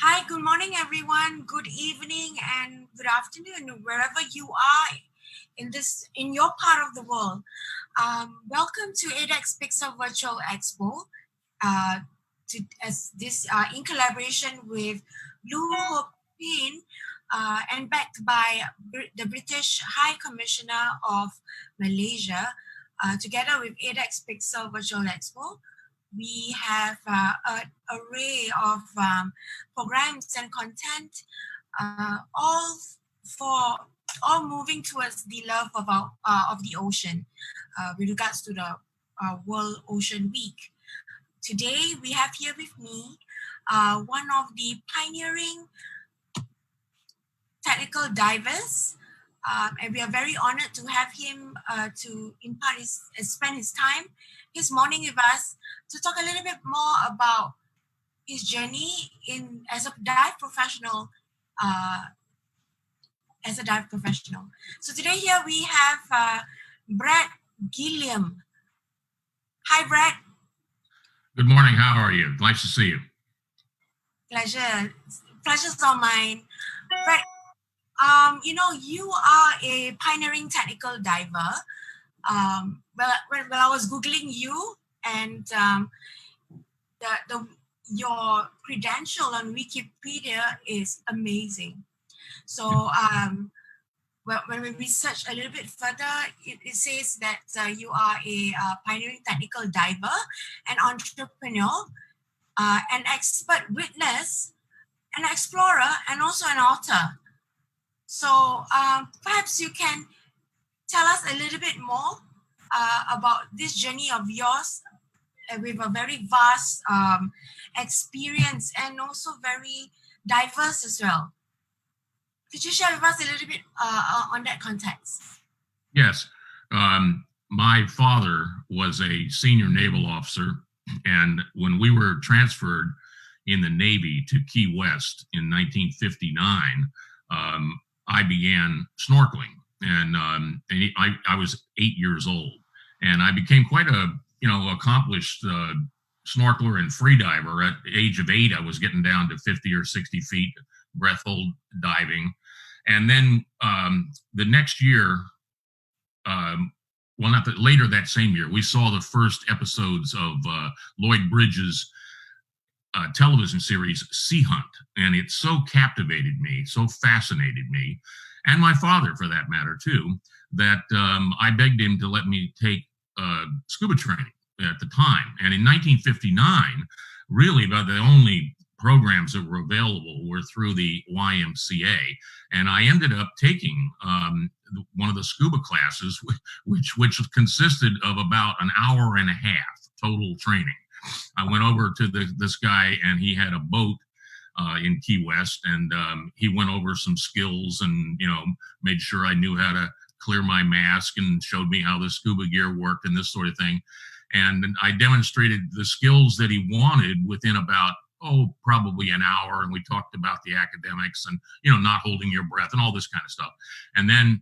Hi, good morning, everyone. Good evening and good afternoon, wherever you are in your part of the world. Welcome to ADEX Pixel Virtual Expo. Uh, as this in collaboration with Blue Hope Pin and backed by the British High Commissioner of Malaysia, together with ADEX Pixel Virtual Expo. We have an array of programs and content, all for all moving towards the love of the ocean, with regards to the World Ocean Week. Today we have here with me one of the pioneering technical divers. And we are very honored to have him to spend his time this morning with us to talk a little bit more about his journey as a dive professional. Uh, as a dive professional. So today here we have Bret Gilliam. Hi, Bret. Good morning. How are you? Nice to see you. Pleasure's all mine. Bret, you are a pioneering technical diver. When I was Googling you and your credential on Wikipedia is amazing. So when we research a little bit further, it says that you are a pioneering technical diver, an entrepreneur, an expert witness, an explorer, and also an author. So perhaps you can tell us a little bit more about this journey of yours with a very vast experience and also very diverse as well. Could you share with us a little bit on that context? Yes. My father was a senior naval officer, and when we were transferred in the Navy to Key West in 1959, I began snorkeling, and I was 8 years old, and I became quite a accomplished snorkeler and freediver. At the age of 8, I was getting down to 50 or 60 feet breath hold diving. And then the next year, later that same year, we saw the first episodes of Lloyd Bridges' television series, Sea Hunt. And it so captivated me, so fascinated me, and my father for that matter too, that I begged him to let me take scuba training at the time. And in 1959, really about the only programs that were available were through the YMCA, and I ended up taking one of the scuba classes, which consisted of about an hour and a half total training. I went over to this guy, and he had a boat in Key West, and he went over some skills, and made sure I knew how to clear my mask, and showed me how the scuba gear worked and this sort of thing. And I demonstrated the skills that he wanted within about probably an hour, and we talked about the academics and not holding your breath and all this kind of stuff. And then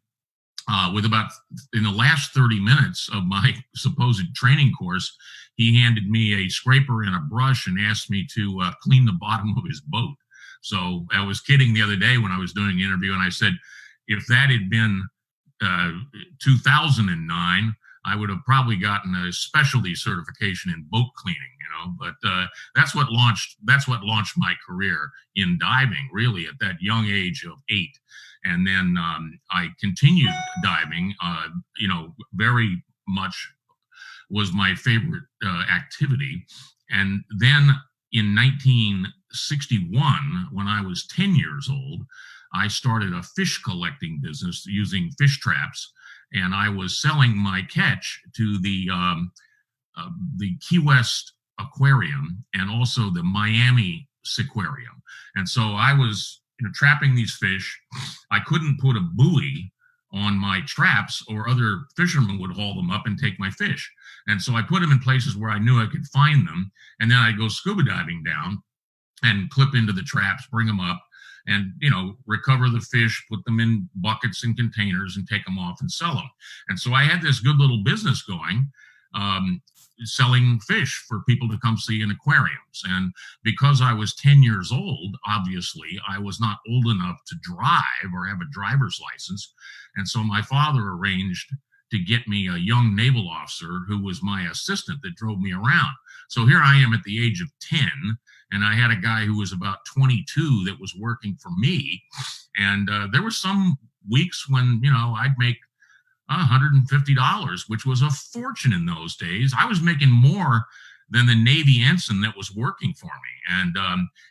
in the last 30 minutes of my supposed training course, he handed me a scraper and a brush and asked me to clean the bottom of his boat. So I was kidding the other day when I was doing an interview, and I said, if that had been 2009, I would have probably gotten a specialty certification in boat cleaning, but that's what launched my career in diving, really, at that young age of 8. And then I continued diving, very much was my favorite activity. And then in 1961, when I was 10 years old, I started a fish collecting business using fish traps, and I was selling my catch to the Key West Aquarium and also the Miami Seaquarium. And so I was trapping these fish. I couldn't put a buoy on my traps, or other fishermen would haul them up and take my fish. And so I put them in places where I knew I could find them, and then I'd go scuba diving down and clip into the traps, bring them up, and recover the fish, put them in buckets and containers, and take them off and sell them. And so I had this good little business going. selling fish for people to come see in aquariums. And because I was 10 years old, obviously, I was not old enough to drive or have a driver's license. And so my father arranged to get me a young naval officer who was my assistant that drove me around. So here I am at the age of 10, and I had a guy who was about 22 that was working for me. And there were some weeks when, I'd make $150, which was a fortune in those days. I was making more than the Navy ensign that was working for me.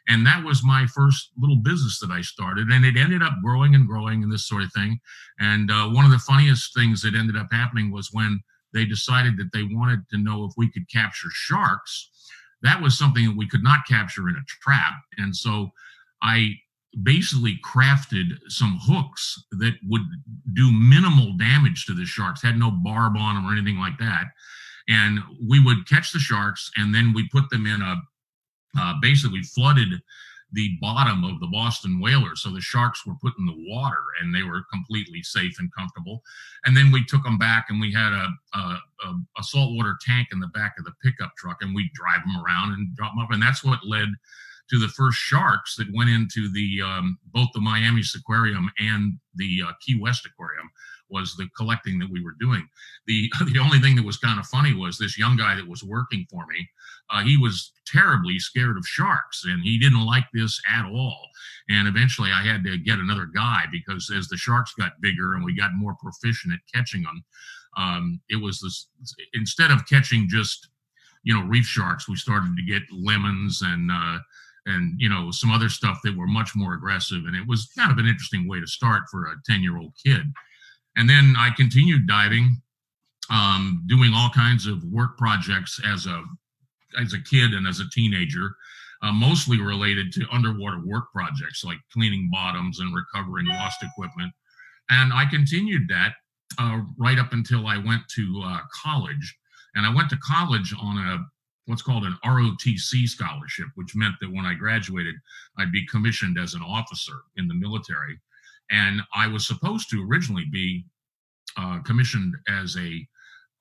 And that was my first little business that I started. And it ended up growing and growing and this sort of thing. And one of the funniest things that ended up happening was when they decided that they wanted to know if we could capture sharks. That was something that we could not capture in a trap. And so I basically crafted some hooks that would do minimal damage to the sharks, had no barb on them or anything like that. And we would catch the sharks, and then we put them in basically flooded the bottom of the Boston whaler. So the sharks were put in the water and they were completely safe and comfortable. And then we took them back, and we had a saltwater tank in the back of the pickup truck, and we'd drive them around and drop them up. And that's what led to the first sharks that went into the both the Miami Aquarium and the Key West Aquarium, was the collecting that we were doing. The only thing that was kind of funny was this young guy that was working for me. He was terribly scared of sharks, and he didn't like this at all. And eventually I had to get another guy, because as the sharks got bigger and we got more proficient at catching them, it was this, instead of catching just, reef sharks, we started to get lemons and some other stuff that were much more aggressive. And it was kind of an interesting way to start for a 10-year-old kid. And then I continued diving, doing all kinds of work projects as a kid and as a teenager, mostly related to underwater work projects like cleaning bottoms and recovering lost equipment. And I continued that right up until I went to college. And I went to college on what's called an ROTC scholarship, which meant that when I graduated, I'd be commissioned as an officer in the military. And I was supposed to originally be commissioned as a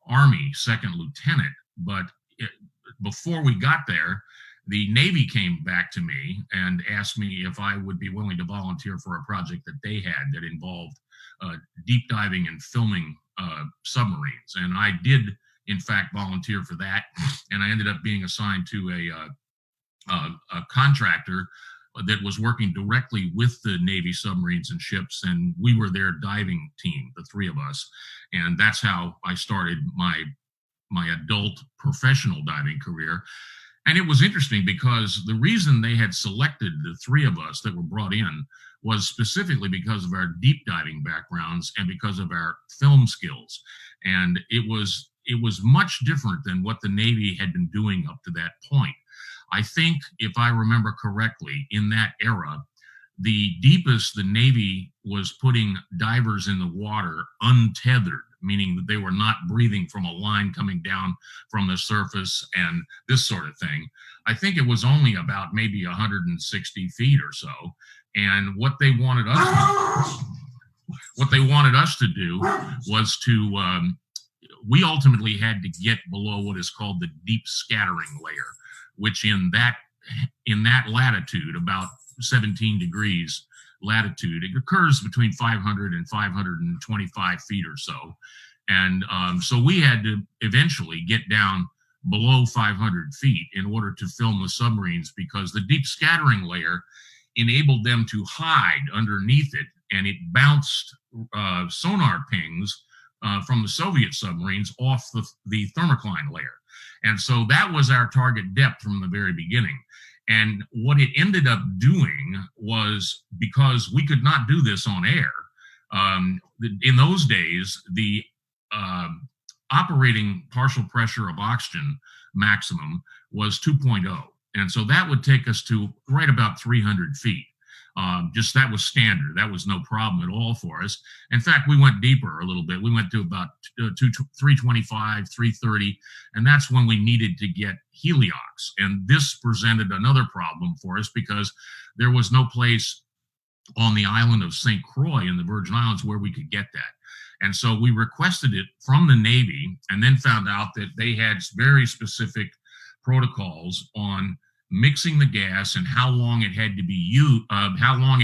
Army second lieutenant, but before we got there, the Navy came back to me and asked me if I would be willing to volunteer for a project that they had that involved deep diving and filming submarines. And I did, in fact, volunteer for that. And I ended up being assigned to a contractor that was working directly with the Navy submarines and ships. And we were their diving team, the three of us. And that's how I started my adult professional diving career. And it was interesting because the reason they had selected the three of us that were brought in was specifically because of our deep diving backgrounds and because of our film skills. And it was much different than what the Navy had been doing up to that point. I think, if I remember correctly, in that era, the deepest the Navy was putting divers in the water untethered, meaning that they were not breathing from a line coming down from the surface and this sort of thing. I think it was only about maybe 160 feet or so. And what they wanted us to do was to, we ultimately had to get below what is called the deep scattering layer, which in that latitude, about 17 degrees latitude, it occurs between 500 and 525 feet or so. And so we had to eventually get down below 500 feet in order to film the submarines, because the deep scattering layer enabled them to hide underneath it, and it bounced sonar pings from the Soviet submarines off the thermocline layer. And so that was our target depth from the very beginning. And what it ended up doing was, because we could not do this on air, in those days, the operating partial pressure of oxygen maximum was 2.0. And so that would take us to right about 300 feet. Just that was standard. That was no problem at all for us. In fact, we went deeper a little bit. We went to about 325, 330, and that's when we needed to get heliox. And this presented another problem for us, because there was no place on the island of St. Croix in the Virgin Islands where we could get that. And so we requested it from the Navy, and then found out that they had very specific protocols on mixing the gas and how long it had to be used, how long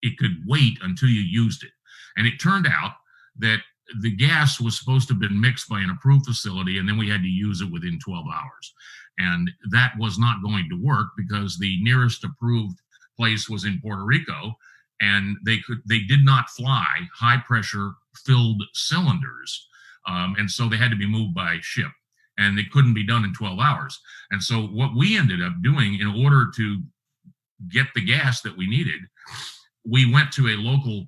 it could wait until you used it. And it turned out that the gas was supposed to have been mixed by an approved facility, and then we had to use it within 12 hours. And that was not going to work because the nearest approved place was in Puerto Rico, and they did not fly high pressure filled cylinders. And so they had to be moved by ship, and it couldn't be done in 12 hours. And so what we ended up doing in order to get the gas that we needed, we went to a local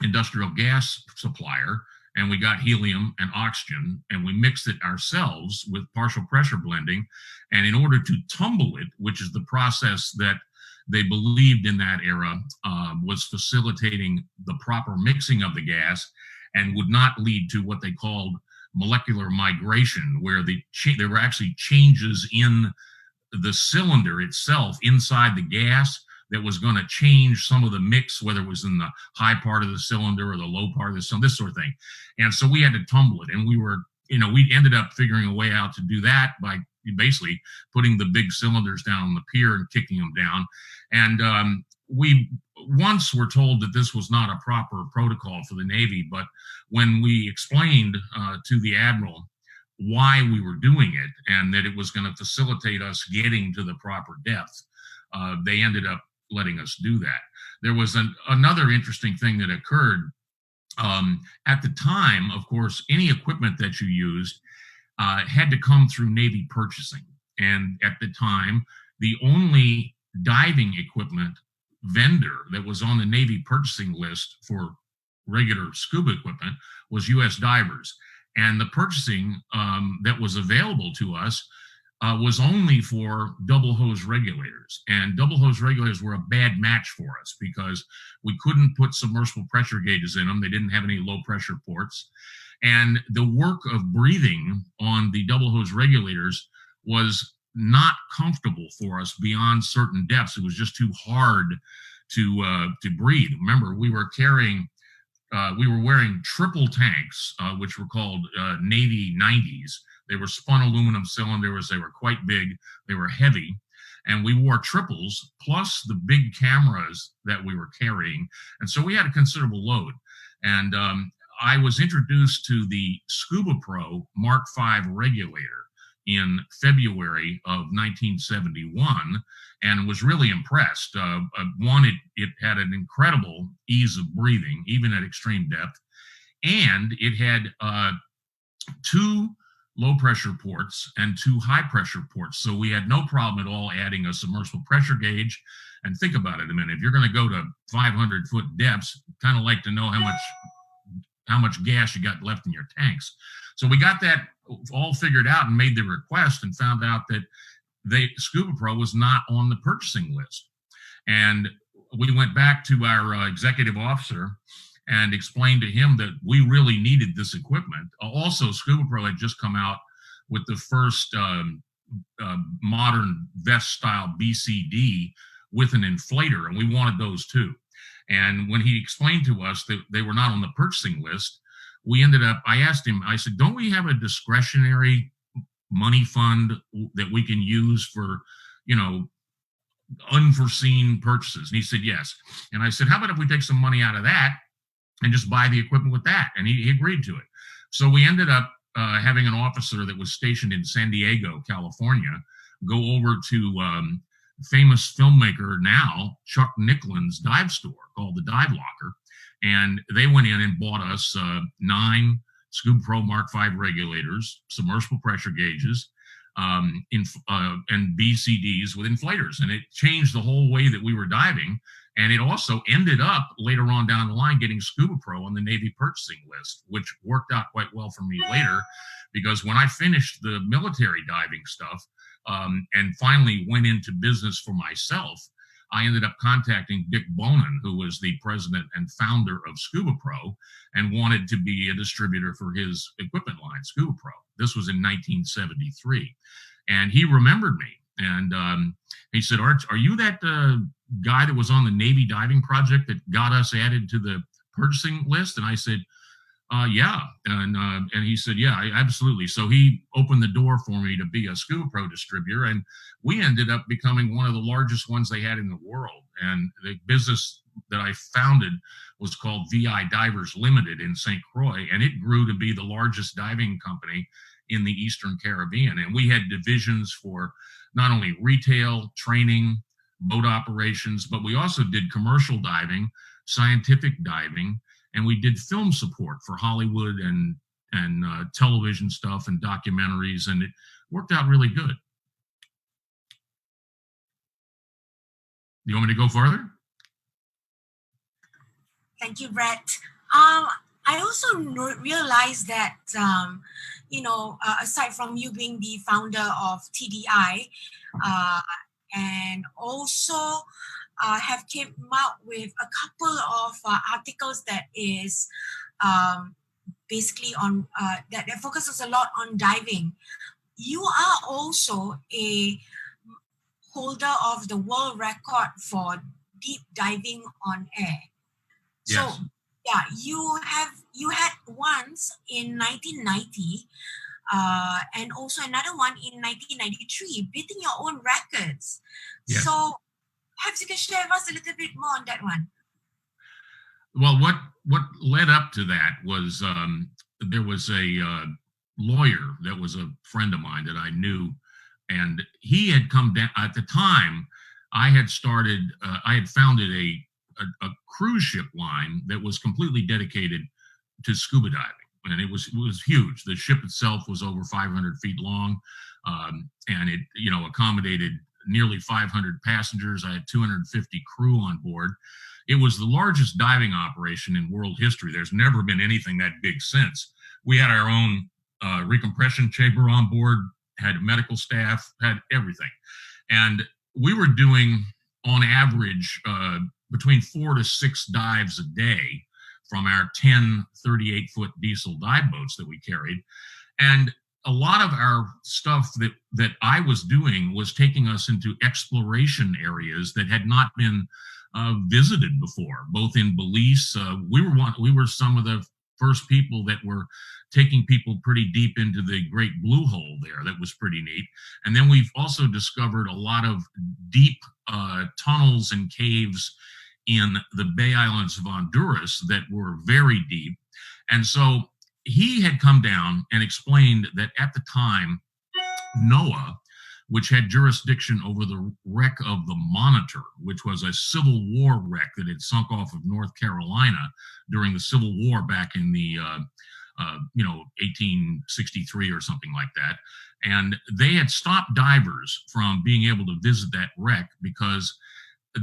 industrial gas supplier, and we got helium and oxygen, and we mixed it ourselves with partial pressure blending. And in order to tumble it, which is the process that they believed in that era was facilitating the proper mixing of the gas and would not lead to what they called molecular migration, where there were actually changes in the cylinder itself inside the gas that was going to change some of the mix, whether it was in the high part of the cylinder or the low part of the cylinder, this sort of thing. And so we had to tumble it. And we ended up figuring a way out to do that by basically putting the big cylinders down on the pier and kicking them down. And we once were told that this was not a proper protocol for the Navy, but when we explained to the Admiral why we were doing it and that it was going to facilitate us getting to the proper depth, they ended up letting us do that. There was another interesting thing that occurred. At the time, of course, any equipment that you used had to come through Navy purchasing. And at the time, the only diving equipment vendor that was on the Navy purchasing list for regular scuba equipment was U.S. Divers. And the purchasing that was available to us was only for double hose regulators. And double hose regulators were a bad match for us because we couldn't put submersible pressure gauges in them. They didn't have any low pressure ports. And the work of breathing on the double hose regulators was not comfortable for us beyond certain depths. It was just too hard to breathe. Remember, we were wearing triple tanks, which were called Navy 90s. They were spun aluminum cylinders. They were quite big. They were heavy. And we wore triples plus the big cameras that we were carrying. And so we had a considerable load. And I was introduced to the Scuba Pro Mark V regulator in February of 1971 and was really impressed. One, it had an incredible ease of breathing, even at extreme depth. And it had 2 low pressure ports and 2 high pressure ports. So we had no problem at all adding a submersible pressure gauge. And think about it a minute. If you're going to go to 500-foot depths, kind of like to know how much gas you got left in your tanks. So we got that all figured out and made the request and found out that Scuba Pro was not on the purchasing list. And we went back to our executive officer and explained to him that we really needed this equipment. Also, Scuba Pro had just come out with the first modern vest-style BCD with an inflator, and we wanted those too. And when he explained to us that they were not on the purchasing list, I asked him, I said, don't we have a discretionary money fund that we can use for, unforeseen purchases? And he said, yes. And I said, how about if we take some money out of that and just buy the equipment with that? And he agreed to it. So we ended up having an officer that was stationed in San Diego, California, go over to famous filmmaker now, Chuck Nicklin's dive store called the Dive Locker. And they went in and bought us 9 Scuba Pro Mark V regulators, submersible pressure gauges, and BCDs with inflators. And it changed the whole way that we were diving. And it also ended up later on down the line getting Scuba Pro on the Navy purchasing list, which worked out quite well for me later, because when I finished the military diving stuff and finally went into business for myself, I ended up contacting Dick Bonin, who was the president and founder of Scuba Pro, and wanted to be a distributor for his equipment line, Scuba Pro. This was in 1973. And he remembered me. And he said, Arch, are you that guy that was on the Navy diving project that got us added to the purchasing list? And I said, Yeah, and he said, yeah, absolutely. So he opened the door for me to be a Scuba Pro distributor, and we ended up becoming one of the largest ones they had in the world. And the business that I founded was called VI Divers Limited in St. Croix, and it grew to be the largest diving company in the Eastern Caribbean. And we had divisions for not only retail, training, boat operations, but we also did commercial diving, scientific diving, and we did film support for Hollywood and television stuff and documentaries, and it worked out really good. You want me to go further? Thank you, Brett. I also realized that, aside from you being the founder of TDI, uh, and also have came out with a couple of articles that is um, basically on that focuses a lot on diving. You are also a holder of the world record for deep diving on air. So Yes. yeah, you had once in 1990, and also another one in 1993, beating your own records. Yes. So perhaps you can share with us a little bit more on that one. Well, what led up to that was there was a lawyer that was a friend of mine that I knew, and he had come down at the time. I had founded a cruise ship line that was completely dedicated to scuba diving, and it was huge. The ship itself was over 500 feet long, and it accommodated nearly 500 passengers. I had 250 crew on board. It was the largest diving operation in world history. There's never been anything that big since. We had our own recompression chamber on board, had medical staff, had everything, and we were doing on average between 4 to 6 dives a day from our 10 38-foot diesel dive boats that we carried. And a lot of our stuff that I was doing was taking us into exploration areas that had not been visited before, both in Belize. We were some of the first people that were taking people pretty deep into the Great Blue Hole there. That was pretty neat. And then we've also discovered a lot of deep tunnels and caves in the Bay Islands of Honduras that were very deep. And so he had come down and explained that at the time, NOAA, which had jurisdiction over the wreck of the Monitor, which was a Civil War wreck that had sunk off of North Carolina during the Civil War back in the 1863 or something like that. And they had stopped divers from being able to visit that wreck because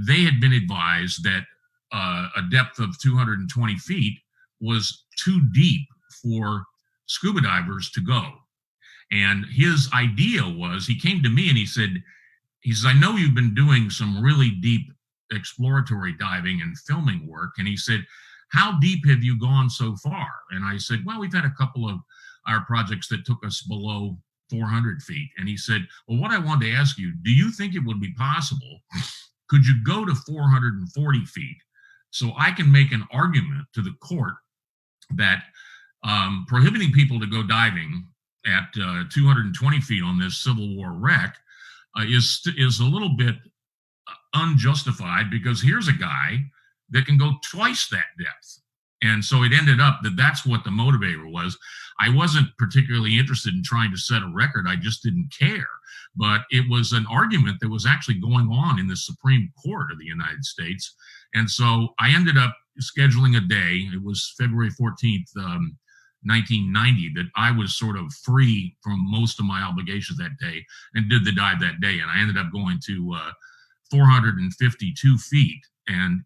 they had been advised that a depth of 220 feet was too deep for scuba divers to go. And his idea was, he came to me and he says, I know you've been doing some really deep exploratory diving and filming work. And he said, how deep have you gone so far? And I said, well, we've had a couple of our projects that took us below 400 feet. And he said, well, what I wanted to ask you, do you think it would be possible? Could you go to 440 feet so I can make an argument to the court that prohibiting people to go diving at 220 feet on this Civil War wreck is a little bit unjustified, because here's a guy that can go twice that depth. And so it ended up that that's what the motivator was. I wasn't particularly interested in trying to set a record. I just didn't care. But it was an argument that was actually going on in the Supreme Court of the United States. And so I ended up scheduling a day. It was February 14th, 1990, that I was sort of free from most of my obligations that day, and did the dive that day. And I ended up going to 452 feet. And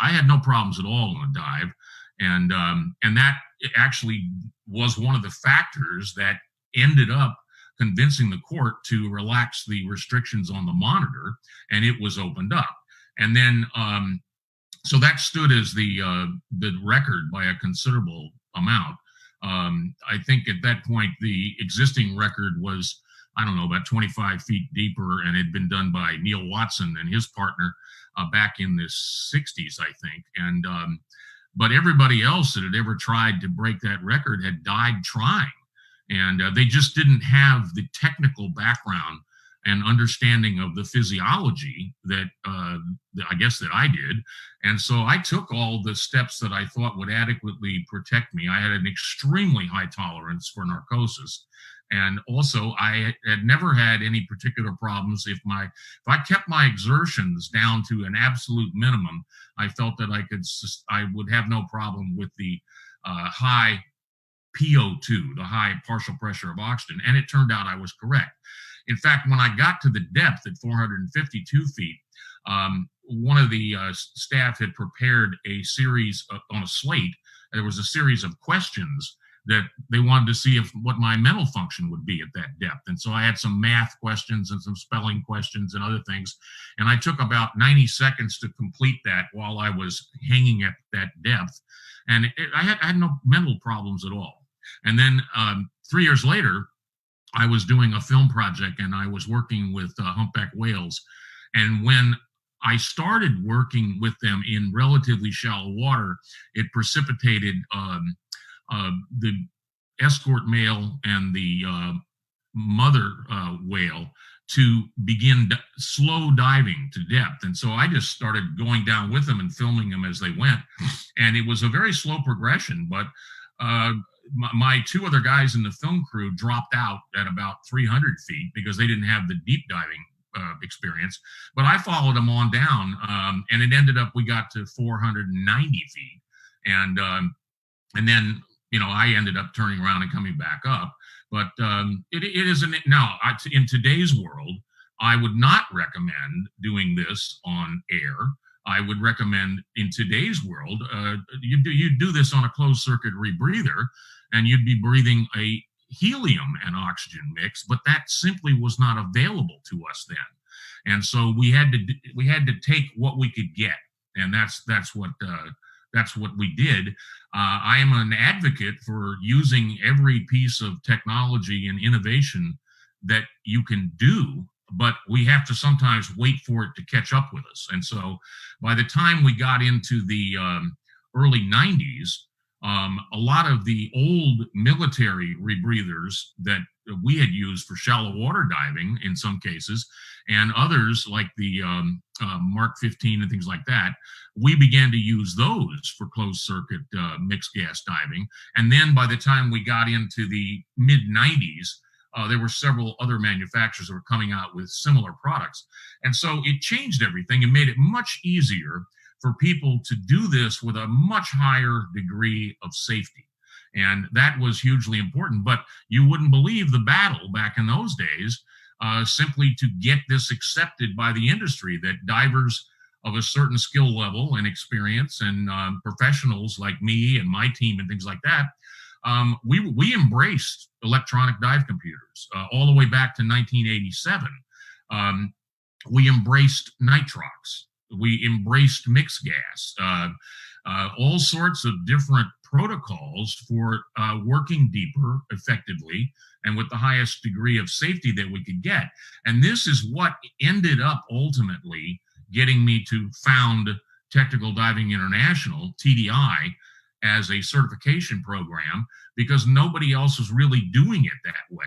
I had no problems at all on a dive. And that actually was one of the factors that ended up convincing the court to relax the restrictions on the Monitor, and it was opened up. And then, so that stood as the record by a considerable amount. I think at that point, the existing record was, I don't know, about 25 feet deeper, and had been done by Neil Watson and his partner back in the 60s, I think. And but everybody else that had ever tried to break that record had died trying. And they just didn't have the technical background and understanding of the physiology that I guess that I did. And so I took all the steps that I thought would adequately protect me. I had an extremely high tolerance for narcosis. And also, I had never had any particular problems. If I kept my exertions down to an absolute minimum, I felt that I would have no problem with the high PO2, the high partial pressure of oxygen. And it turned out I was correct. In fact, when I got to the depth at 452 feet, one of the staff had prepared a series on a slate. There was a series of questions that they wanted to see what my mental function would be at that depth. And so I had some math questions and some spelling questions and other things. And I took about 90 seconds to complete that while I was hanging at that depth. And I had no mental problems at all. And then 3 years later, I was doing a film project and I was working with humpback whales. And when I started working with them in relatively shallow water, it precipitated the escort male and the mother whale to begin slow diving to depth. And so I just started going down with them and filming them as they went. And it was a very slow progression, but my two other guys in the film crew dropped out at about 300 feet because they didn't have the deep diving experience. But I followed them on down, and it ended up we got to 490 feet. And then, I ended up turning around and coming back up. But it isn't now in today's world, I would not recommend doing this on air. I would recommend in today's world, you do this on a closed circuit rebreather, and you'd be breathing a helium and oxygen mix, but that simply was not available to us then. And so we had to take what we could get, and that's what we did. I am an advocate for using every piece of technology and innovation that you can do, but we have to sometimes wait for it to catch up with us. And so by the time we got into the early 90s, a lot of the old military rebreathers that we had used for shallow water diving in some cases, and others like the Mark 15 and things like that, we began to use those for closed circuit mixed gas diving. And then by the time we got into the mid 90s, there were several other manufacturers that were coming out with similar products. And so it changed everything and made it much easier for people to do this with a much higher degree of safety. And that was hugely important. But you wouldn't believe the battle back in those days simply to get this accepted by the industry, that divers of a certain skill level and experience and professionals like me and my team and things like that, we embraced electronic dive computers all the way back to 1987. We embraced nitrox. We embraced mixed gas, all sorts of different protocols for working deeper effectively and with the highest degree of safety that we could get. And this is what ended up ultimately getting me to found Technical Diving International, TDI, as a certification program, because nobody else was really doing it that way.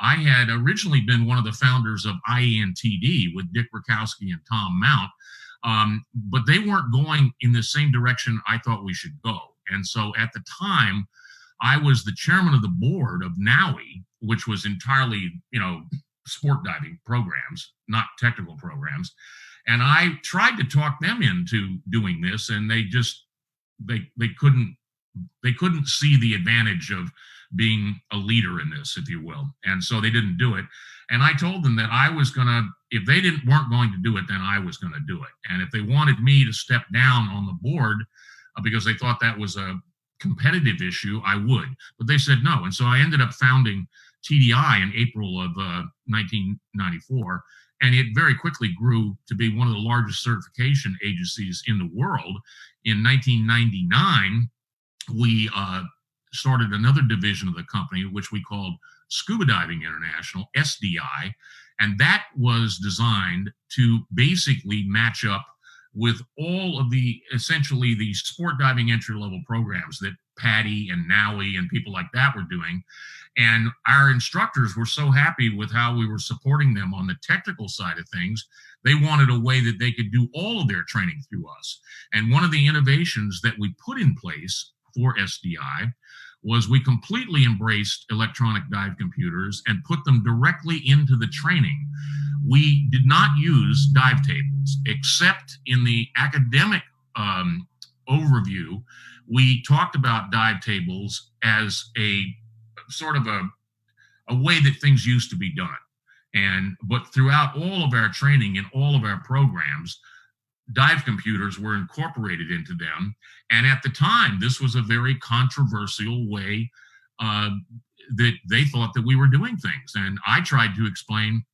I had originally been one of the founders of IENTD with Dick Rakowski and Tom Mount, but they weren't going in the same direction I thought we should go. And so at the time, I was the chairman of the board of NAUI, which was entirely, sport diving programs, not technical programs. And I tried to talk them into doing this, and they couldn't see the advantage of being a leader in this, if you will. And so they didn't do it. And I told them that I was if they weren't going to do it, then I was going to do it. And if they wanted me to step down on the board because they thought that was a competitive issue, I would. But they said no. And so I ended up founding TDI in April of 1994. And it very quickly grew to be one of the largest certification agencies in the world. In 1999, we started another division of the company, which we called Scuba Diving International, SDI. And that was designed to basically match up with all of the essentially the sport diving entry level programs that Patty and Nowie and people like that were doing. And our instructors were so happy with how we were supporting them on the technical side of things. They wanted a way that they could do all of their training through us. And one of the innovations that we put in place for SDI was we completely embraced electronic dive computers and put them directly into the training. We did not use dive tables, except in the academic overview. We talked about dive tables as a sort of a way that things used to be done. But throughout all of our training and all of our programs, dive computers were incorporated into them. And at the time, this was a very controversial way that they thought that we were doing things. And I tried to explain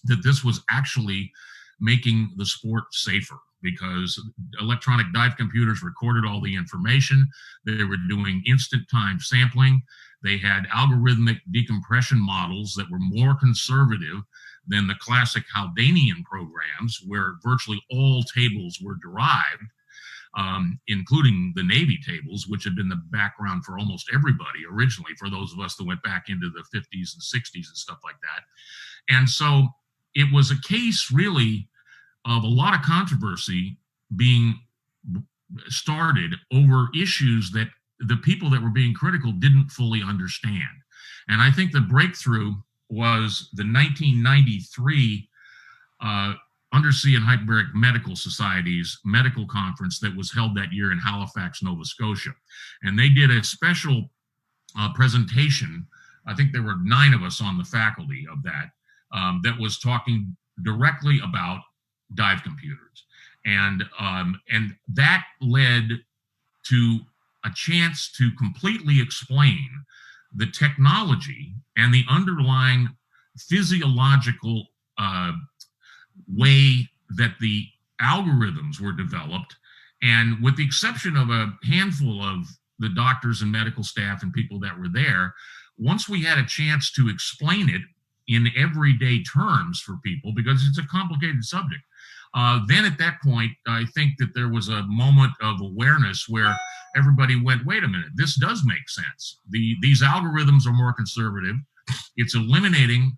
that this was actually making the sport safer, because electronic dive computers recorded all the information. They were doing instant time sampling. They had algorithmic decompression models that were more conservative than the classic Haldanian programs, where virtually all tables were derived, including the Navy tables, which had been the background for almost everybody originally, for those of us that went back into the 50s and 60s and stuff like that. And so it was a case really of a lot of controversy being started over issues that the people that were being critical didn't fully understand. And I think the breakthrough was the 1993 Undersea and Hyperbaric Medical Society's medical conference that was held that year in Halifax, Nova Scotia. And they did a special presentation. I think there were 9 of us on the faculty of that, that was talking directly about dive computers. And that led to a chance to completely explain the technology and the underlying physiological way that the algorithms were developed. And with the exception of a handful of the doctors and medical staff and people that were there, once we had a chance to explain it in everyday terms for people, because it's a complicated subject, then at that point, I think that there was a moment of awareness where everybody went, wait a minute, this does make sense. These algorithms are more conservative. It's eliminating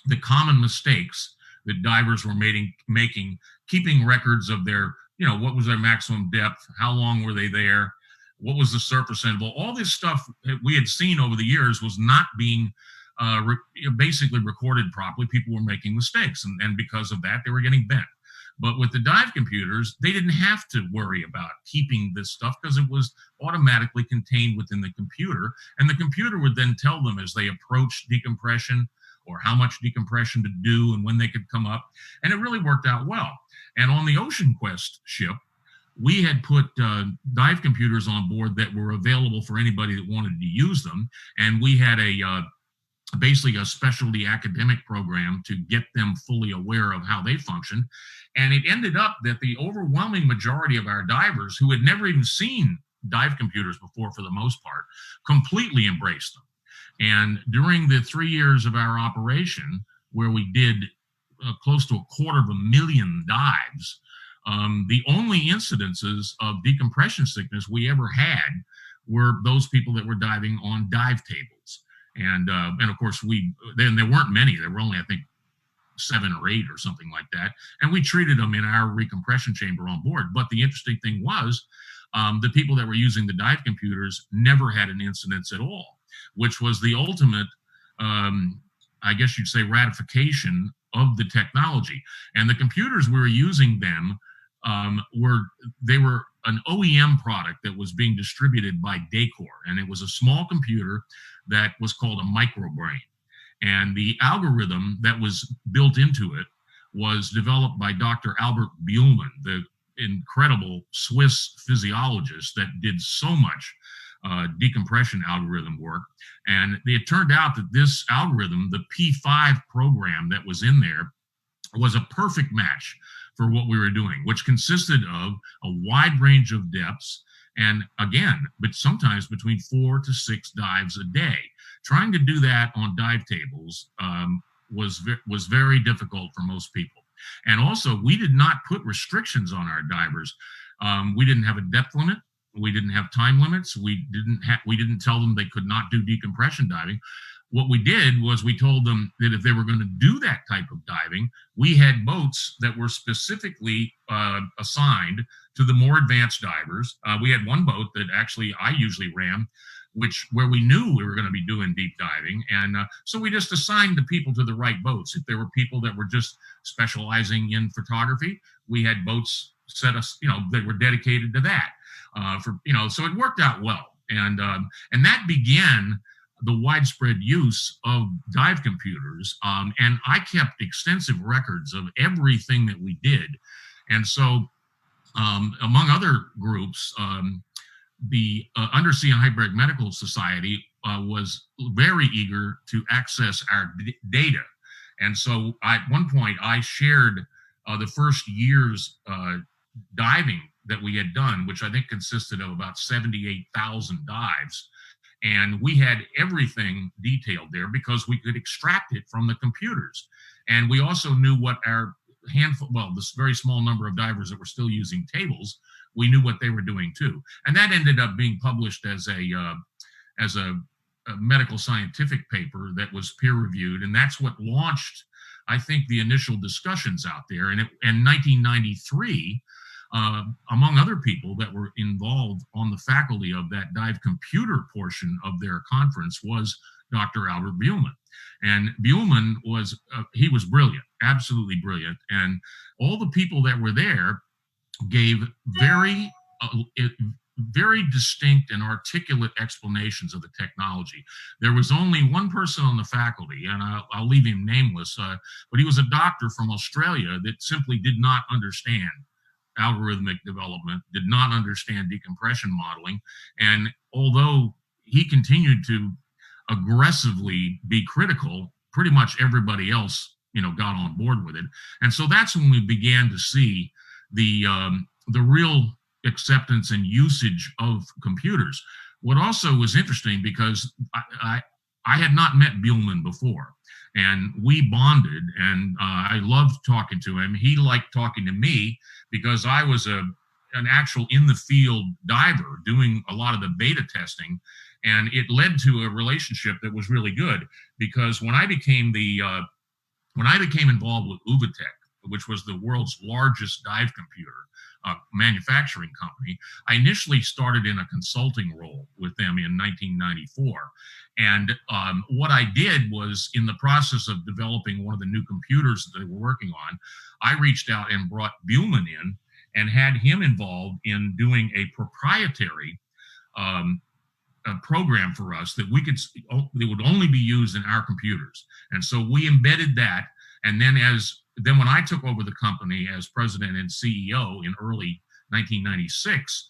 the common mistakes that divers were making, keeping records of their, what was their maximum depth, how long were they there, what was the surface interval. All this stuff that we had seen over the years was not being basically recorded properly. People were making mistakes, and because of that, they were getting bent. But with the dive computers, they didn't have to worry about keeping this stuff because it was automatically contained within the computer. And the computer would then tell them as they approached decompression or how much decompression to do and when they could come up. And it really worked out well. And on the Ocean Quest ship, we had put dive computers on board that were available for anybody that wanted to use them. And we had basically a specialty academic program to get them fully aware of how they function. And it ended up that the overwhelming majority of our divers, who had never even seen dive computers before for the most part, completely embraced them. And during the 3 years of our operation, where we did close to 250,000 dives, the only incidences of decompression sickness we ever had were those people that were diving on dive tables. And of course, then there weren't many. There were only, I think, 7 or 8 or something like that. And we treated them in our recompression chamber on board. But the interesting thing was the people that were using the dive computers never had an incidence at all, which was the ultimate, I guess you'd say, ratification of the technology. And the computers we were using then were an OEM product that was being distributed by Dacor. And it was a small computer that was called a microbrain. And the algorithm that was built into it was developed by Dr. Albert Buhlmann, the incredible Swiss physiologist that did so much decompression algorithm work. And it turned out that this algorithm, the P5 program that was in there, was a perfect match for what we were doing, which consisted of a wide range of depths. And again, but sometimes between 4 to 6 dives a day. Trying to do that on dive tables was very difficult for most people. And also, we did not put restrictions on our divers. We didn't have a depth limit. We didn't have time limits. We didn't tell them they could not do decompression diving. What we did was we told them that if they were going to do that type of diving, we had boats that were specifically assigned to the more advanced divers. We had one boat that actually I usually ran, where we knew we were going to be doing deep diving. And so we just assigned the people to the right boats. If there were people that were just specializing in photography, we had boats that were dedicated to that. So it worked out well. And that began the widespread use of dive computers. And I kept extensive records of everything that we did. And so among other groups, the Undersea and Hyperbaric Medical Society was very eager to access our data. And so at one point, I shared the first year's diving that we had done, which I think consisted of about 78,000 dives. And we had everything detailed there because we could extract it from the computers. And we also knew what our this very small number of divers that were still using tables, we knew what they were doing too. And that ended up being published as a medical scientific paper that was peer reviewed. And that's what launched, I think, the initial discussions out there. And in 1993, among other people that were involved on the faculty of that dive computer portion of their conference was Dr. Albert Buhlmann. And Buhlmann was brilliant, absolutely brilliant. And all the people that were there gave very distinct and articulate explanations of the technology. There was only one person on the faculty, and I'll leave him nameless, but he was a doctor from Australia that simply did not understand algorithmic development, did not understand decompression modeling. And although he continued to aggressively be critical, pretty much everybody else, got on board with it. And so that's when we began to see the real acceptance and usage of computers. What also was interesting, because I had not met Buhlmann before, and we bonded, and I loved talking to him. He liked talking to me because I was an actual in the field diver doing a lot of the beta testing, and it led to a relationship that was really good. Because when I became involved with Uvatech, which was the world's largest dive computer manufacturing company, I initially started in a consulting role with them in 1994. And what I did was, in the process of developing one of the new computers that they were working on, I reached out and brought Buhlmann in and had him involved in doing a proprietary program for us that they would only be used in our computers. And so we embedded that. And then when I took over the company as president and CEO in early 1996,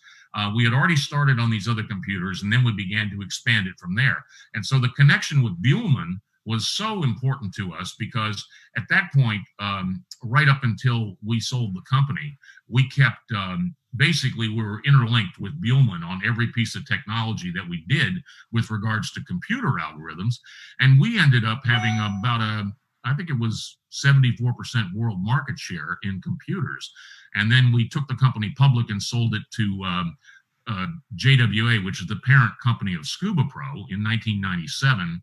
we had already started on these other computers, and then we began to expand it from there. And so the connection with Buhlmann was so important to us, because at that point, right up until we sold the company, we kept basically, we were interlinked with Buhlmann on every piece of technology that we did with regards to computer algorithms. And we ended up having I think it was 74% world market share in computers. And then we took the company public and sold it to JWA, which is the parent company of Scuba Pro, in 1997.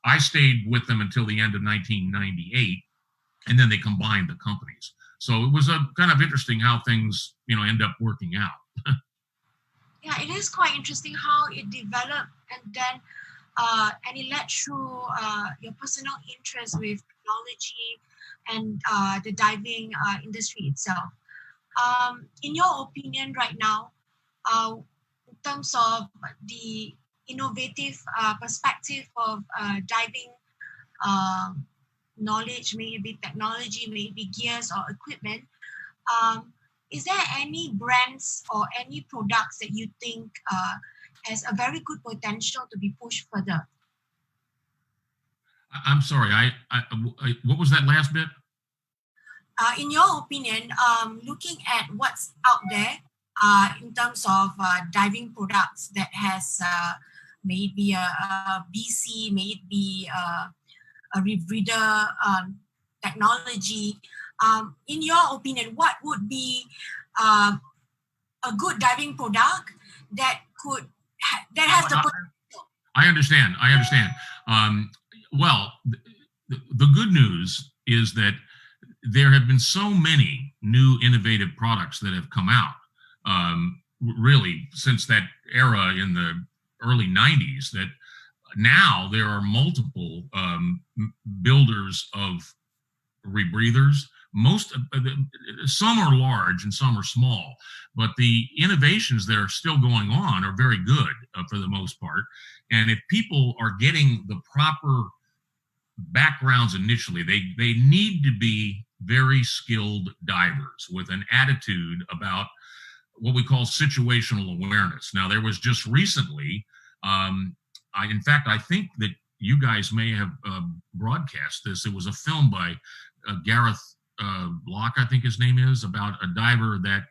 I stayed with them until the end of 1998, and then they combined the companies. So it was a kind of interesting how things, end up working out. Yeah, it is quite interesting how it developed, and then and it led through your personal interest with technology and the diving industry itself. In your opinion right now, in terms of the innovative perspective of diving knowledge, maybe technology, maybe gears or equipment, is there any brands or any products that you think has a very good potential to be pushed further? I'm sorry, what was that last bit? In your opinion, looking at what's out there in terms of diving products that has maybe a BC, maybe a rebreather technology. In your opinion, what would be a good diving product that that has the potential? I understand. Well, the good news is that there have been so many new innovative products that have come out, really, since that era in the early 90s, that now there are multiple builders of rebreathers. Some are large and some are small, but the innovations that are still going on are very good for the most part. And if people are getting the proper backgrounds initially, they need to be very skilled divers with an attitude about what we call situational awareness. Now, there was just recently, in fact, I think that you guys may have broadcast this. It was a film by Gareth Block, I think his name is, about a diver that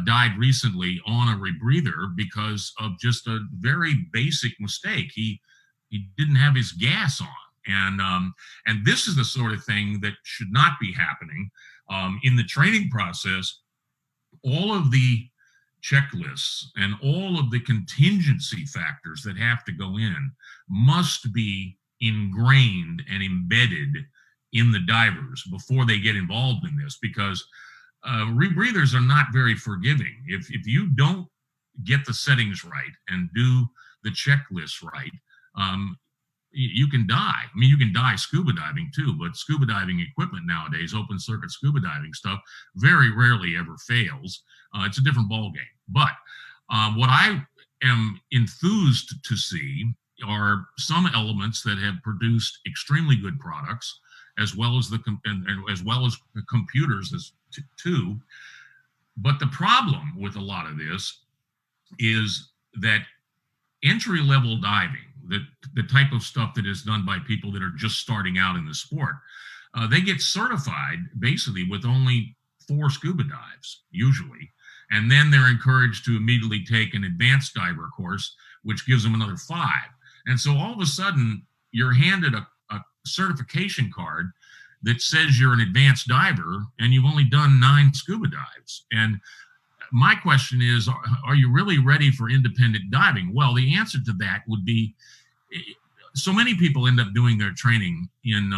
died recently on a rebreather because of just a very basic mistake. He didn't have his gas on, and this is the sort of thing that should not be happening in the training process. All of the checklists and all of the contingency factors that have to go in must be ingrained and embedded in the divers before they get involved in this, because rebreathers are not very forgiving. If you don't get the settings right and do the checklist right, you can die. I mean, you can die scuba diving too, but scuba diving equipment nowadays, open circuit scuba diving stuff, very rarely ever fails. It's a different ballgame. But what I am enthused to see are some elements that have produced extremely good products, as well as the computers too. But the problem with a lot of this is that entry-level diving, the type of stuff that is done by people that are just starting out in the sport, they get certified basically with only 4 scuba dives usually, and then they're encouraged to immediately take an advanced diver course, which gives them another 5. And so all of a sudden you're handed a certification card that says you're an advanced diver and you've only done 9 scuba dives. And my question is, are you really ready for independent diving? Well, the answer to that would be, so many people end up doing their training in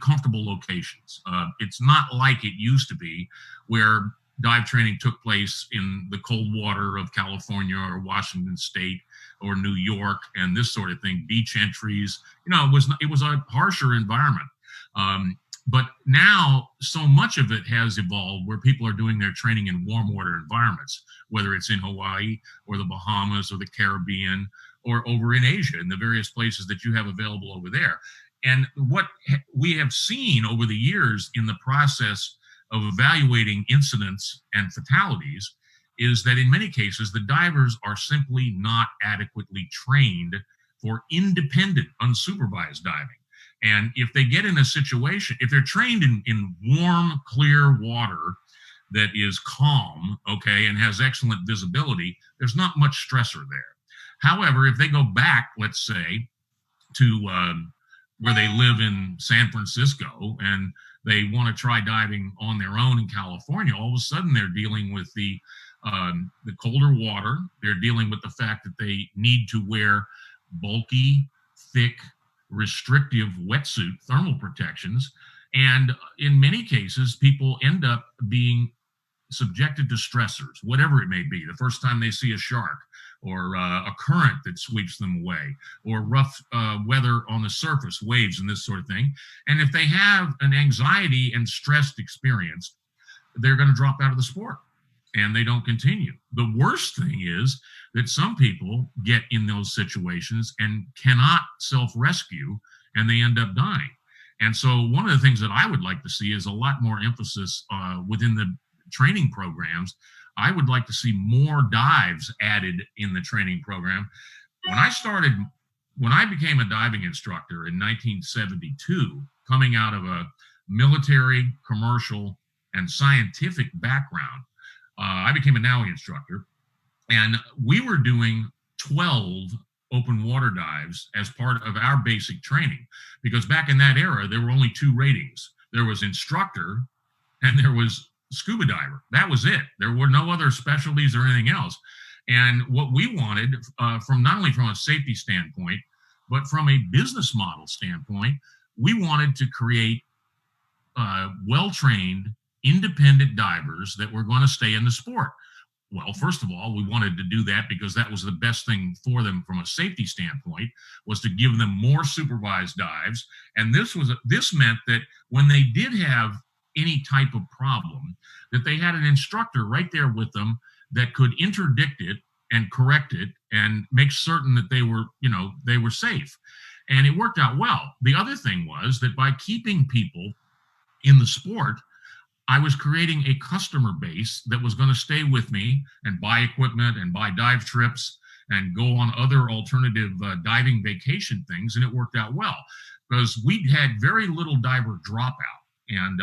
comfortable locations. It's not like it used to be, where dive training took place in the cold water of California or Washington State or New York and this sort of thing, beach entries. It was a harsher environment. But now so much of it has evolved where people are doing their training in warm water environments, whether it's in Hawaii or the Bahamas or the Caribbean or over in Asia, in the various places that you have available over there. And what we have seen over the years in the process of evaluating incidents and fatalities is that in many cases, the divers are simply not adequately trained for independent, unsupervised diving. And if they get in a situation, if they're trained in warm, clear water that is calm, okay, and has excellent visibility, there's not much stressor there. However, if they go back, let's say, to where they live in San Francisco and they want to try diving on their own in California, all of a sudden they're dealing with the colder water. They're dealing with the fact that they need to wear bulky, thick, restrictive wetsuit thermal protections. And in many cases, people end up being subjected to stressors, whatever it may be. The first time they see a shark, or a current that sweeps them away, or rough weather on the surface, waves and this sort of thing. And if they have an anxiety and stressed experience, they're going to drop out of the sport and they don't continue. The worst thing is that some people get in those situations and cannot self-rescue, and they end up dying. And so one of the things that I would like to see is a lot more emphasis within the training programs. I would like to see more dives added in the training program. When I became a diving instructor in 1972, coming out of a military, commercial, and scientific background, I became a NAUI instructor, and we were doing 12 open water dives as part of our basic training, because back in that era, there were only 2 ratings. there was instructor, and there was scuba diver. That was it. There were no other specialties or anything else. And what we wanted, from not only from a safety standpoint, but from a business model standpoint, we wanted to create well-trained, independent divers that were going to stay in the sport. Well, first of all, we wanted to do that because that was the best thing for them from a safety standpoint, was to give them more supervised dives. And this meant that when they did have any type of problem, that they had an instructor right there with them that could interdict it and correct it and make certain that they were safe. And it worked out well. The other thing was that by keeping people in the sport, I was creating a customer base that was going to stay with me and buy equipment and buy dive trips and go on other alternative diving vacation things. And it worked out well because we had very little diver dropout. And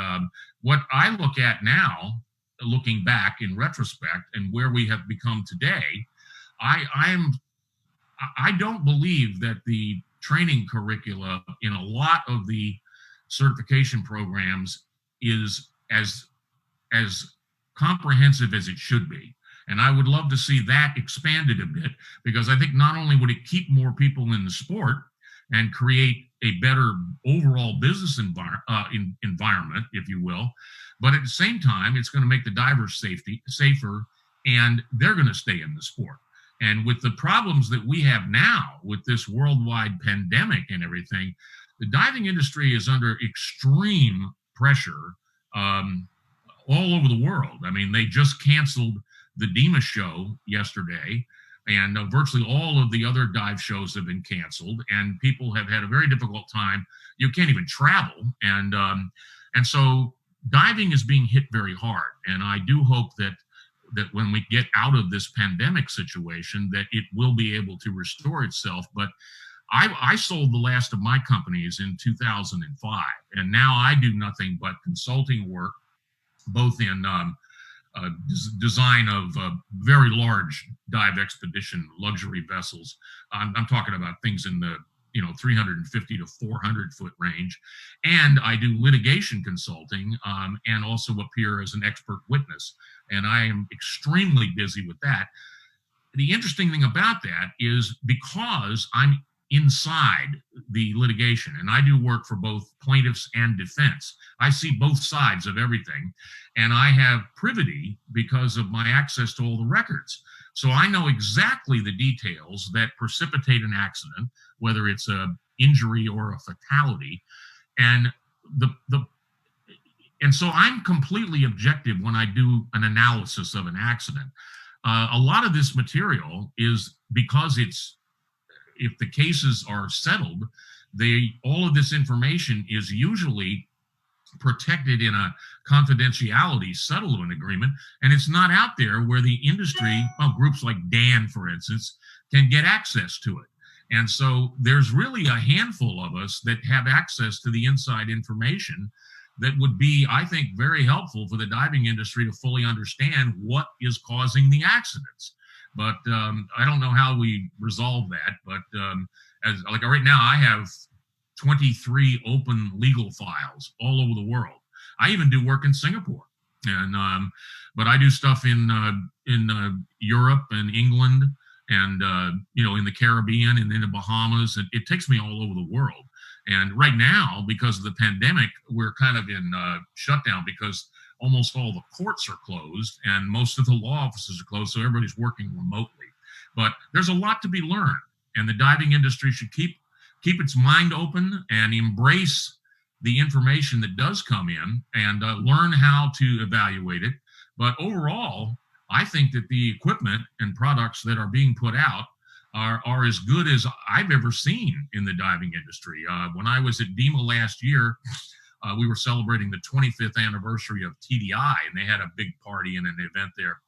what I look at now, looking back in retrospect and where we have become today, I don't believe that the training curricula in a lot of the certification programs is as comprehensive as it should be. And I would love to see that expanded a bit, because I think not only would it keep more people in the sport and create a better overall business environment, if you will, but at the same time, it's going to make the divers safer, and they're going to stay in the sport. And with the problems that we have now with this worldwide pandemic and everything, the diving industry is under extreme pressure all over the world. I mean, they just canceled the DEMA show yesterday, and virtually all of the other dive shows have been canceled, and people have had a very difficult time. You can't even travel, and so diving is being hit very hard. And I do hope that when we get out of this pandemic situation, that it will be able to restore itself. But I sold the last of my companies in 2005, and now I do nothing but consulting work, both in design of very large dive expedition luxury vessels. I'm talking about things in the 350 to 400 foot range, and I do litigation consulting, and also appear as an expert witness, and I am extremely busy with that. The interesting thing about that is, because I'm inside the litigation, and I do work for both plaintiffs and defense, I see both sides of everything, and I have privity because of my access to all the records. So I know exactly the details that precipitate an accident, whether it's an injury or a fatality, and so I'm completely objective when I do an analysis of an accident. A lot of this material is because if the cases are settled, all of this information is usually protected in a confidentiality settlement agreement, and it's not out there where the industry, groups like Dan, for instance, can get access to it. And so there's really a handful of us that have access to the inside information that would be, I think, very helpful for the diving industry to fully understand what is causing the accidents. But I don't know how we resolve that. But like right now, I have 23 open legal files all over the world. I even do work in Singapore, and but I do stuff in Europe and England, and in the Caribbean and in the Bahamas. And it takes me all over the world. And right now, because of the pandemic, we're kind of in shutdown, because almost all the courts are closed and most of the law offices are closed, so everybody's working remotely. But there's a lot to be learned, and the diving industry should keep its mind open and embrace the information that does come in, and learn how to evaluate it. But overall, I think that the equipment and products that are being put out are as good as I've ever seen in the diving industry. When I was at DEMA last year, we were celebrating the 25th anniversary of TDI, and they had a big party and an event there.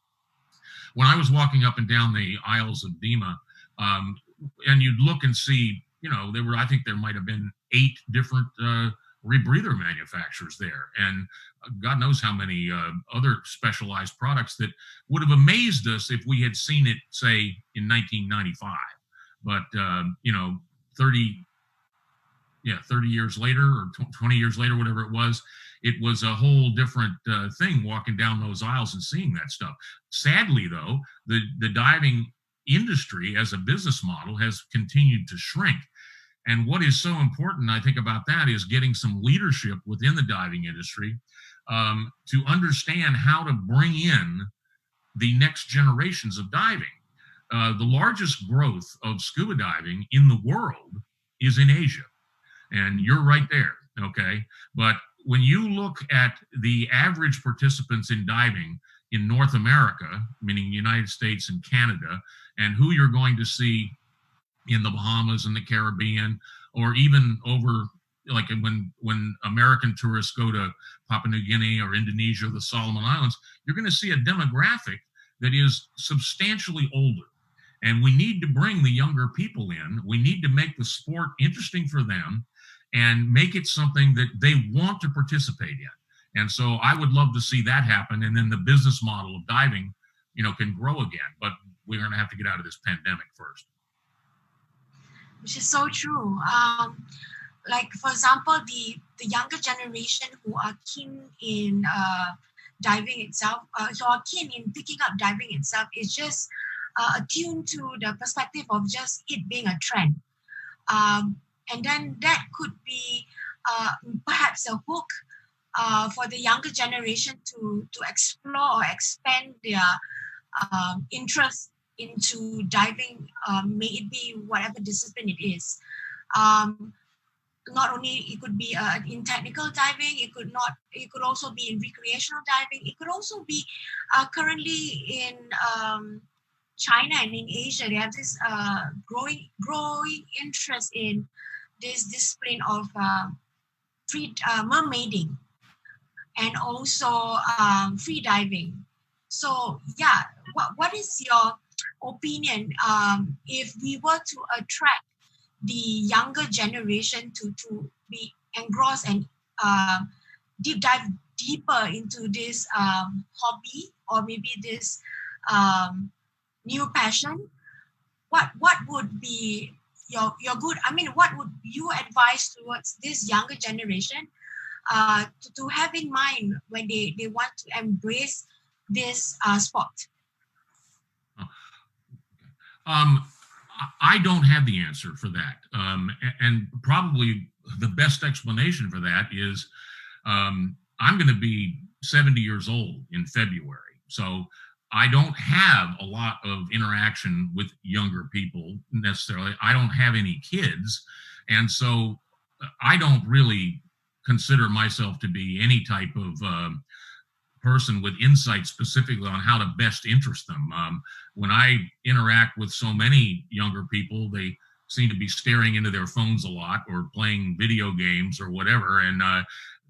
When I was walking up and down the aisles of DEMA, and you'd look and see, I think there might have been 8 different rebreather manufacturers there, and God knows how many other specialized products that would have amazed us if we had seen it, say, in 1995. But 30 30 years later or 20 years later, whatever it was a whole different thing walking down those aisles and seeing that stuff. Sadly, though, the diving industry as a business model has continued to shrink. And what is so important, I think, about that is getting some leadership within the diving industry to understand how to bring in the next generations of diving. The largest growth of scuba diving in the world is in Asia. And you're right there, okay? But when you look at the average participants in diving in North America, meaning United States and Canada, and who you're going to see in the Bahamas and the Caribbean, or even over, like when American tourists go to Papua New Guinea or Indonesia or the Solomon Islands, you're going to see a demographic that is substantially older. And we need to bring the younger people in. We need to make the sport interesting for them and make it something that they want to participate in. And so I would love to see that happen. And then the business model of diving, can grow again. But we're going to have to get out of this pandemic first. Which is so true. Like, for example, the younger generation who are keen in diving itself, who are keen in picking up diving itself, is just attuned to the perspective of just it being a trend. And then that could be perhaps a hook for the younger generation to explore or expand their interest into diving, may it be whatever discipline it is. Not only it could be in technical diving, it could also be in recreational diving. It could also be currently in China and in Asia. They have this growing interest in this discipline of mermaiding and also free diving. So yeah, what is your opinion if we were to attract the younger generation to be engrossed and dive deeper into this hobby, or maybe this new passion? What would be your good? I mean, what would you advise towards this younger generation to have in mind when they want to embrace this sport? I don't have the answer for that. And probably the best explanation for that is I'm going to be 70 years old in February. So I don't have a lot of interaction with younger people necessarily. I don't have any kids. And so I don't really consider myself to be any type of person with insight specifically on how to best interest them. When I interact with so many younger people, they seem to be staring into their phones a lot or playing video games or whatever, and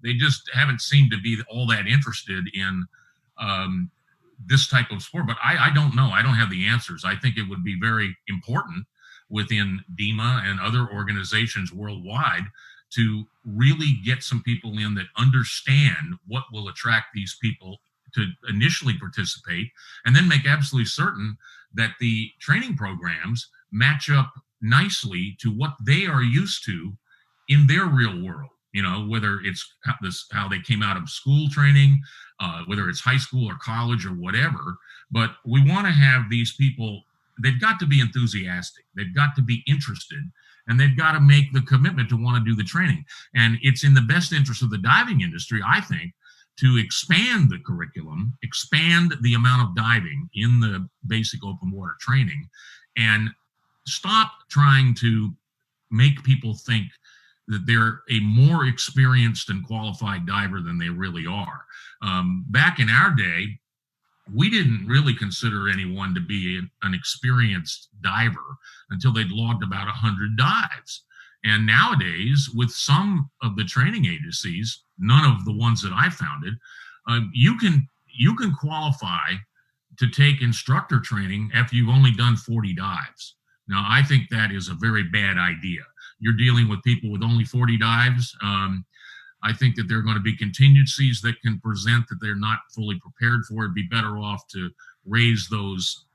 they just haven't seemed to be all that interested in this type of sport. But I don't know. I don't have the answers. I think it would be very important within DEMA and other organizations worldwide to really get some people in that understand what will attract these people to initially participate, and then make absolutely certain that the training programs match up nicely to what they are used to in their real world. Whether it's how they came out of school training, whether it's high school or college or whatever. But we want to have these people, they've got to be enthusiastic. They've got to be interested. And they've got to make the commitment to want to do the training. And it's in the best interest of the diving industry, I think, to expand the curriculum, expand the amount of diving in the basic open water training, and stop trying to make people think that they're a more experienced and qualified diver than they really are. Back in our day, we didn't really consider anyone to be an experienced diver until they'd logged about 100 dives. And nowadays, with some of the training agencies, none of the ones that I founded, you can qualify to take instructor training after you've only done 40 dives. Now, I think that is a very bad idea. You're dealing with people with only 40 dives. I think that there are going to be contingencies that can present that they're not fully prepared for. It'd be better off to raise those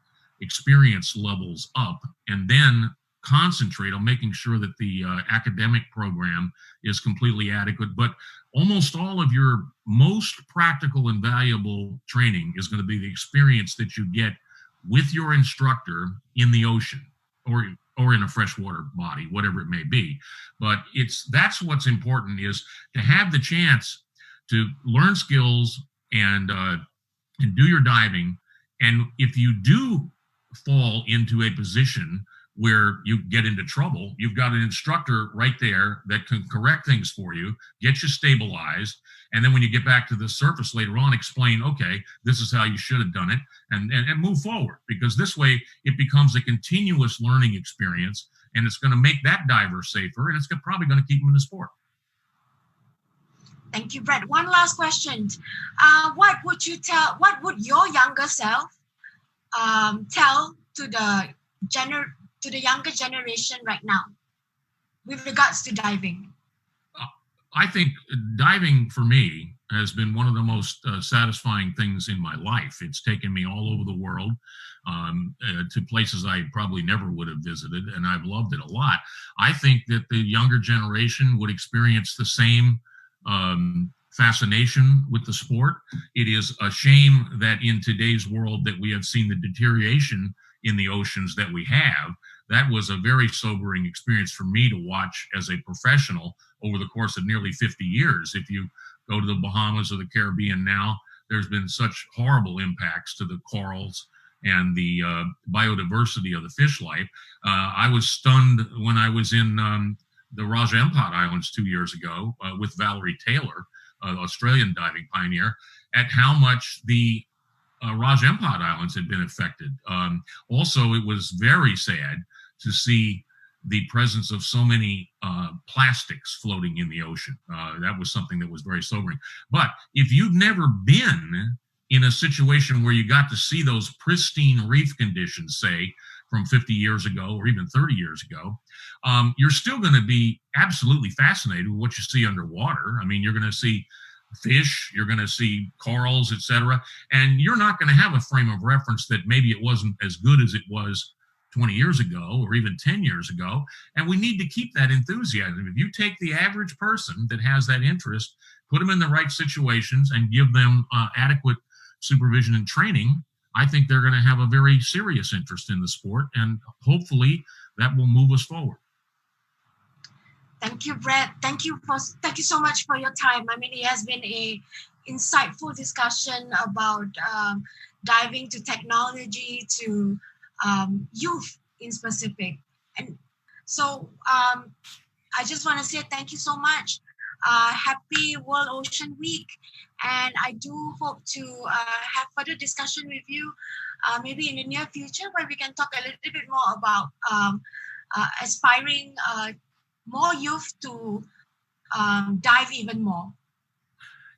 experience levels up and then concentrate on making sure that the academic program is completely adequate, but almost all of your most practical and valuable training is going to be the experience that you get with your instructor in the ocean or in a freshwater body, whatever it may be. But that's what's important, is to have the chance to learn skills and do your diving. And if you do fall into a position where you get into trouble, you've got an instructor right there that can correct things for you, get you stabilized, and then when you get back to the surface later on, explain, okay, this is how you should have done it, and move forward. Because this way, it becomes a continuous learning experience, and it's going to make that diver safer, and it's probably going to keep them in the sport. Thank you, Bret. One last question. What would your younger self tell to the younger generation right now with regards to diving? I think diving for me has been one of the most satisfying things in my life. It's taken me all over the world to places I probably never would have visited, and I've loved it a lot. I think that the younger generation would experience the same fascination with the sport. It is a shame that in today's world that we have seen the deterioration in the oceans that we have. That was a very sobering experience for me to watch as a professional over the course of nearly 50 years. If you go to the Bahamas or the Caribbean now, there's been such horrible impacts to the corals and the biodiversity of the fish life. I was stunned when I was in the Raja Ampat Islands 2 years ago with Valerie Taylor, Australian diving pioneer, at how much the Raja Ampat Islands had been affected. Also, it was very sad to see the presence of so many plastics floating in the ocean. That was something that was very sobering. But if you've never been in a situation where you got to see those pristine reef conditions, say, from 50 years ago or even 30 years ago, you're still going to be absolutely fascinated with what you see underwater. I mean, you're going to see fish, you're going to see corals, etc., and you're not going to have a frame of reference that maybe it wasn't as good as it was 20 years ago or even 10 years ago. And we need to keep that enthusiasm. If you take the average person that has that interest, put them in the right situations and give them adequate supervision and training, I think they're going to have a very serious interest in the sport, and hopefully that will move us forward. Thank you, Bret. Thank you so much for your time. I mean, it has been a insightful discussion about diving, to technology, to youth in specific. And so I just want to say thank you so much. Happy World Ocean Week. And I do hope to have further discussion with you maybe in the near future, where we can talk a little bit more about aspiring more youth to dive even more.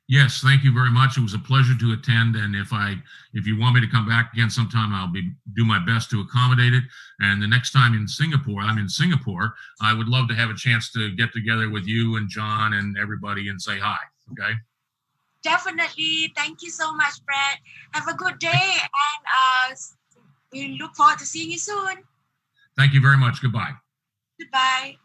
Yes, thank you very much. It was a pleasure to attend, and if you want me to come back again sometime, I'll do my best to accommodate it. And the next time I'm in Singapore, I would love to have a chance to get together with you and John and everybody and say hi. Okay? Definitely. Thank you so much, Bret. Have a good day, and we look forward to seeing you soon. Thank you very much. Goodbye. Goodbye.